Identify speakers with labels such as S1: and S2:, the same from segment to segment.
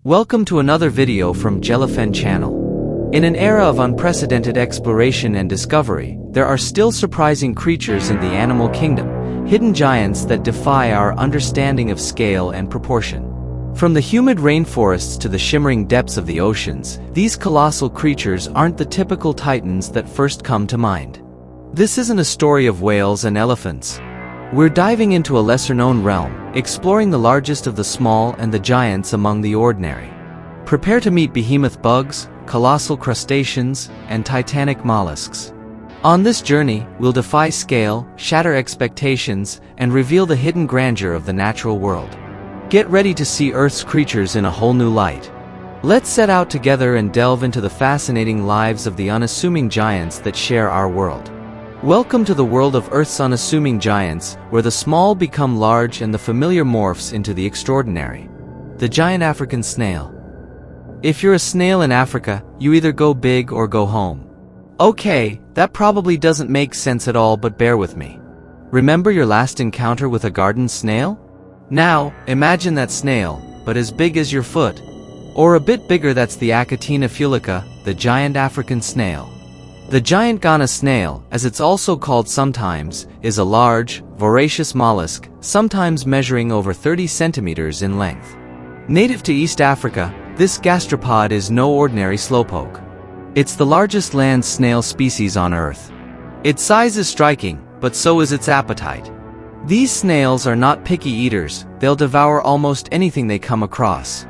S1: Welcome to another video from Jellyfen channel. In an era of unprecedented exploration and discovery, there are still surprising creatures in the animal kingdom, hidden giants that defy our understanding of scale and proportion. From the humid rainforests to the shimmering depths of the oceans, these colossal creatures aren't the typical titans that first come to mind. This isn't a story of whales and elephants. We're diving into a lesser-known realm, exploring the largest of the small and the giants among the ordinary. Prepare to meet behemoth bugs, colossal crustaceans, and titanic mollusks. On this journey, we'll defy scale, shatter expectations, and reveal the hidden grandeur of the natural world. Get ready to see Earth's creatures in a whole new light. Let's set out together and delve into the fascinating lives of the unassuming giants that share our world. Welcome to the world of Earth's unassuming giants, where the small become large and the familiar morphs into the extraordinary. The giant African snail. If you're a snail in Africa, you either go big or go home. Okay, that probably doesn't make sense at all, but bear with me. Remember your last encounter with a garden snail? Now, imagine that snail, but as big as your foot. Or a bit bigger. That's the Achatina fulica, the giant African snail. The giant Ghana snail, as it's also called sometimes, is a large, voracious mollusk, sometimes measuring over 30 centimeters in length. Native to East Africa, this gastropod is no ordinary slowpoke. It's the largest land snail species on Earth. Its size is striking, but so is its appetite. These snails are not picky eaters, they'll devour almost anything they come across.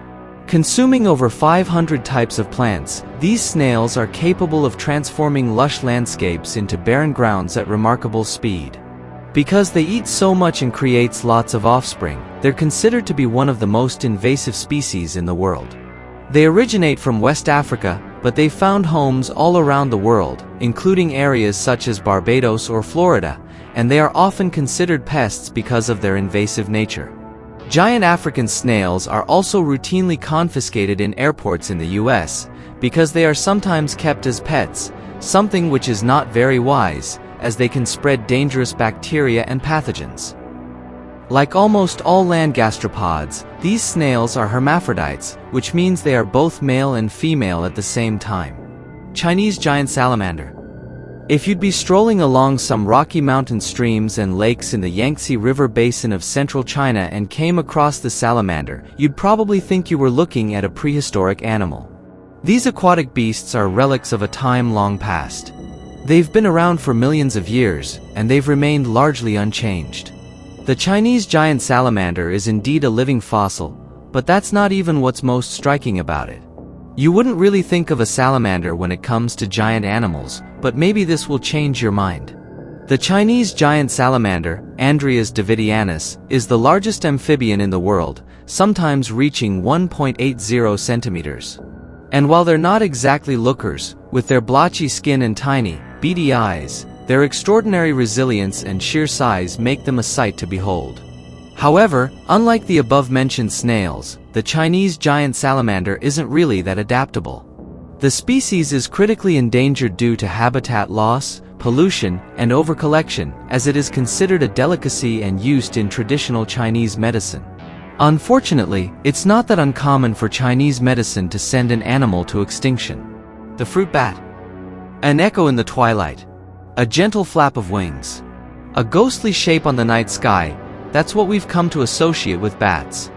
S1: Consuming over 500 types of plants, these snails are capable of transforming lush landscapes into barren grounds at remarkable speed. Because they eat so much and creates lots of offspring, they're considered to be one of the most invasive species in the world. They originate from West Africa, but they've found homes all around the world, including areas such as Barbados or Florida, and they are often considered pests because of their invasive nature. Giant African snails are also routinely confiscated in airports in the US, because they are sometimes kept as pets, something which is not very wise, as they can spread dangerous bacteria and pathogens. Like almost all land gastropods, these snails are hermaphrodites, which means they are both male and female at the same time. Chinese giant salamander. If you'd be strolling along some rocky mountain streams and lakes in the Yangtze River basin of central China and came across the salamander, you'd probably think you were looking at a prehistoric animal. These aquatic beasts are relics of a time long past. They've been around for millions of years, and they've remained largely unchanged. The Chinese giant salamander is indeed a living fossil, but that's not even what's most striking about it. You wouldn't really think of a salamander when it comes to giant animals, but maybe this will change your mind. The Chinese giant salamander, Andreas davidianus, is the largest amphibian in the world, sometimes reaching 1.80 centimeters. And while they're not exactly lookers, with their blotchy skin and tiny, beady eyes, their extraordinary resilience and sheer size make them a sight to behold. However, unlike the above-mentioned snails, the Chinese giant salamander isn't really that adaptable. The species is critically endangered due to habitat loss, pollution, and overcollection, as it is considered a delicacy and used in traditional Chinese medicine. Unfortunately, it's not that uncommon for Chinese medicine to send an animal to extinction. The fruit bat. An echo in the twilight. A gentle flap of wings. A ghostly shape on the night sky. That's what we've come to associate with bats.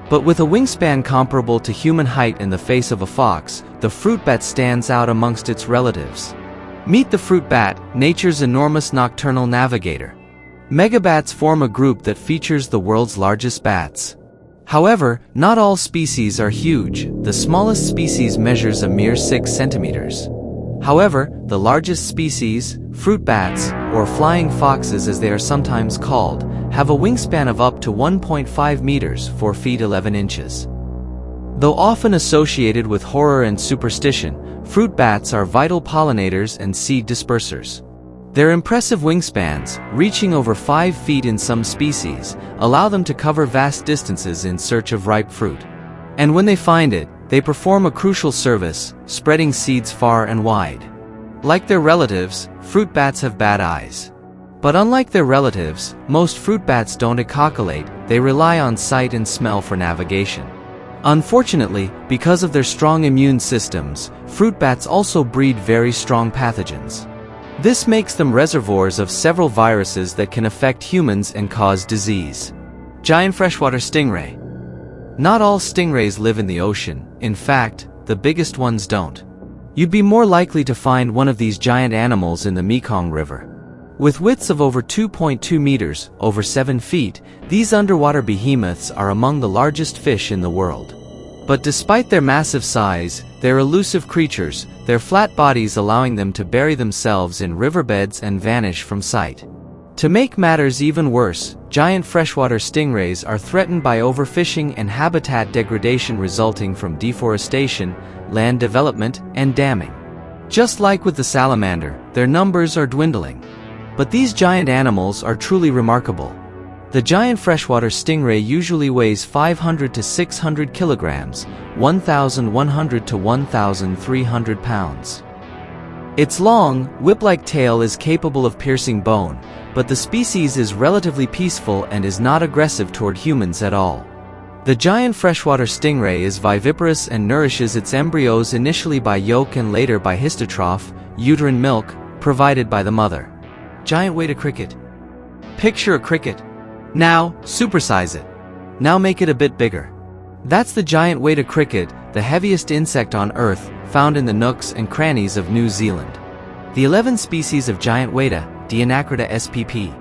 S1: But with a wingspan comparable to human height and the face of a fox, the fruit bat stands out amongst its relatives. Meet the fruit bat, nature's enormous nocturnal navigator. Megabats form a group that features the world's largest bats. However, not all species are huge. The smallest species measures a mere 6 centimeters. However, the largest species, fruit bats, or flying foxes as they are sometimes called, have a wingspan of up to 1.5 meters, 4 feet 11 inches. Though often associated with horror and superstition, fruit bats are vital pollinators and seed dispersers. Their impressive wingspans, reaching over 5 feet in some species, allow them to cover vast distances in search of ripe fruit. And when they find it, they perform a crucial service, spreading seeds far and wide. Like their relatives, fruit bats have bad eyes. But unlike their relatives, most fruit bats don't echoloate, they rely on sight and smell for navigation. Unfortunately, because of their strong immune systems, fruit bats also breed very strong pathogens. This makes them reservoirs of several viruses that can affect humans and cause disease. Giant freshwater stingray. Not all stingrays live in the ocean. In fact, the biggest ones don't. You'd be more likely to find one of these giant animals in the Mekong River. With widths of over 2.2 meters, over 7 feet, these underwater behemoths are among the largest fish in the world. But despite their massive size, they're elusive creatures, their flat bodies allowing them to bury themselves in riverbeds and vanish from sight. To make matters even worse, giant freshwater stingrays are threatened by overfishing and habitat degradation resulting from deforestation, land development, and damming. Just like with the salamander, their numbers are dwindling. But these giant animals are truly remarkable. The giant freshwater stingray usually weighs 500 to 600 kilograms, 1,100 to 1,300 pounds. Its long, whip-like tail is capable of piercing bone, but the species is relatively peaceful and is not aggressive toward humans at all. The giant freshwater stingray is viviparous and nourishes its embryos initially by yolk and later by histotroph, uterine milk, provided by the mother. Giant weta cricket. Picture a cricket. Now, supersize it. Now make it a bit bigger. That's the giant weta cricket, the heaviest insect on Earth, found in the nooks and crannies of New Zealand. The 11 species of giant weta, Deinocrita spp,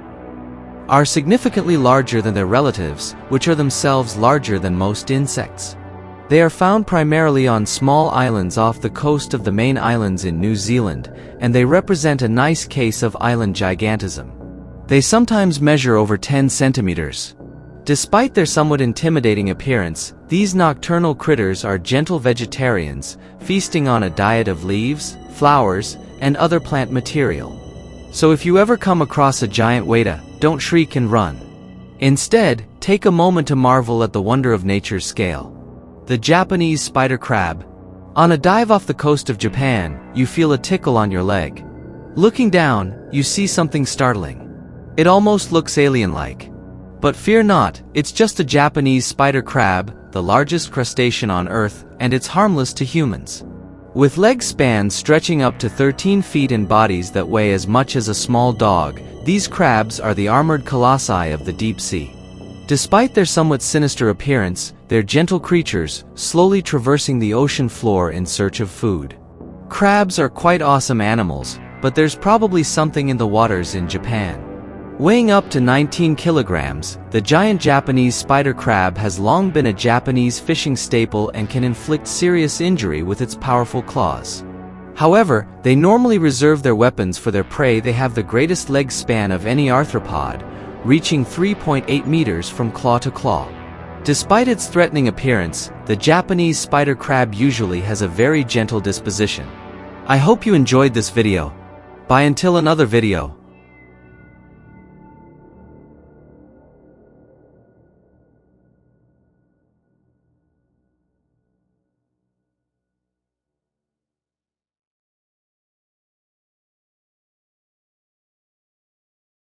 S1: are significantly larger than their relatives, which are themselves larger than most insects. They are found primarily on small islands off the coast of the main islands in New Zealand, and they represent a nice case of island gigantism. They sometimes measure over 10 centimeters. Despite their somewhat intimidating appearance, these nocturnal critters are gentle vegetarians, feasting on a diet of leaves, flowers, and other plant material. So if you ever come across a giant weta, don't shriek and run. Instead, take a moment to marvel at the wonder of nature's scale. The Japanese spider crab. On a dive off the coast of Japan, you feel a tickle on your leg. Looking down, you see something startling. It almost looks alien-like. But fear not, it's just a Japanese spider crab, the largest crustacean on Earth, and it's harmless to humans. With leg spans stretching up to 13 feet and bodies that weigh as much as a small dog, these crabs are the armored colossi of the deep sea. Despite their somewhat sinister appearance, they're gentle creatures, slowly traversing the ocean floor in search of food. Crabs are quite awesome animals, but there's probably something in the waters in Japan. Weighing up to 19 kilograms, the giant Japanese spider crab has long been a Japanese fishing staple and can inflict serious injury with its powerful claws. However, they normally reserve their weapons for their prey. They have the greatest leg span of any arthropod, reaching 3.8 meters from claw to claw. Despite its threatening appearance, the Japanese spider crab usually has a very gentle disposition. I hope you enjoyed this video. Bye until another video.